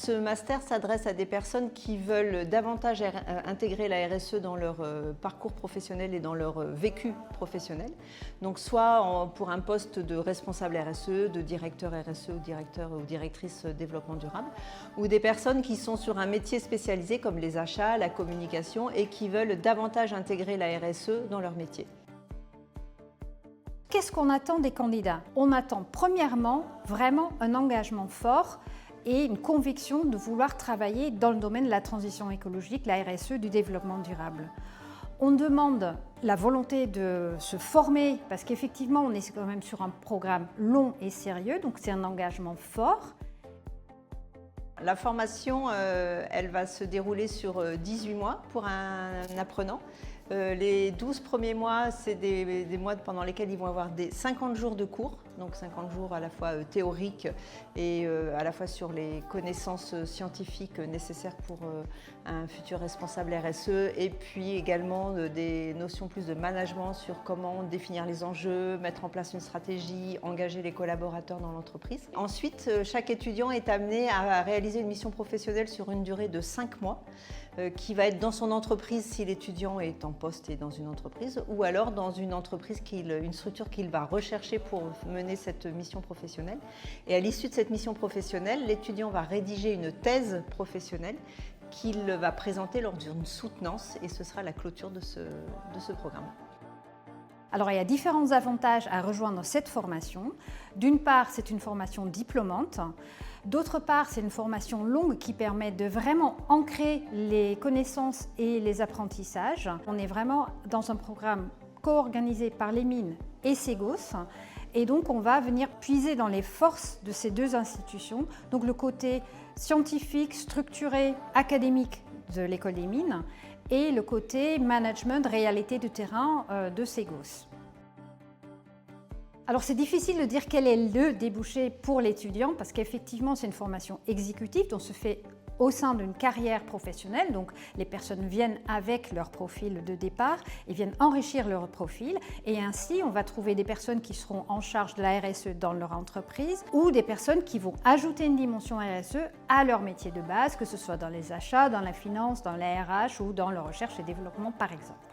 Ce master s'adresse à des personnes qui veulent davantage intégrer la RSE dans leur parcours professionnel et dans leur vécu professionnel. Donc soit pour un poste de responsable RSE, de directeur RSE ou directeur ou directrice développement durable, ou des personnes qui sont sur un métier spécialisé comme les achats, la communication et qui veulent davantage intégrer la RSE dans leur métier. Qu'est-ce qu'on attend des candidats? On attend premièrement vraiment un engagement fort et une conviction de vouloir travailler dans le domaine de la transition écologique, la RSE, du développement durable. On demande la volonté de se former parce qu'effectivement on est quand même sur un programme long et sérieux, donc c'est un engagement fort. La formation, elle va se dérouler sur 18 mois pour un apprenant. Les 12 premiers mois, c'est des mois pendant lesquels ils vont avoir 50 jours de cours, donc 50 jours à la fois théoriques et à la fois sur les connaissances scientifiques nécessaires pour un futur responsable RSE, et puis également des notions plus de management sur comment définir les enjeux, mettre en place une stratégie, engager les collaborateurs dans l'entreprise. Ensuite, chaque étudiant est amené à réaliser une mission professionnelle sur une durée de 5 mois, qui va être dans son entreprise si l'étudiant est en poste et dans une entreprise, ou alors dans une entreprise, une structure qu'il va rechercher pour mener cette mission professionnelle. Et à l'issue de cette mission professionnelle, l'étudiant va rédiger une thèse professionnelle qu'il va présenter lors d'une soutenance, et ce sera la clôture de ce programme. Alors il y a différents avantages à rejoindre cette formation. D'une part, c'est une formation diplômante. D'autre part, c'est une formation longue qui permet de vraiment ancrer les connaissances et les apprentissages. On est vraiment dans un programme co-organisé par les mines et Ségos. Et donc on va venir puiser dans les forces de ces deux institutions, donc le côté scientifique, structuré, académique de l'école des mines et le côté management, réalité de terrain de Ségos. Alors c'est difficile de dire quel est le débouché pour l'étudiant parce qu'effectivement c'est une formation exécutive dont se fait au sein d'une carrière professionnelle, donc les personnes viennent avec leur profil de départ et viennent enrichir leur profil, et ainsi on va trouver des personnes qui seront en charge de la RSE dans leur entreprise ou des personnes qui vont ajouter une dimension RSE à leur métier de base, que ce soit dans les achats, dans la finance, dans la RH ou dans la recherche et développement par exemple.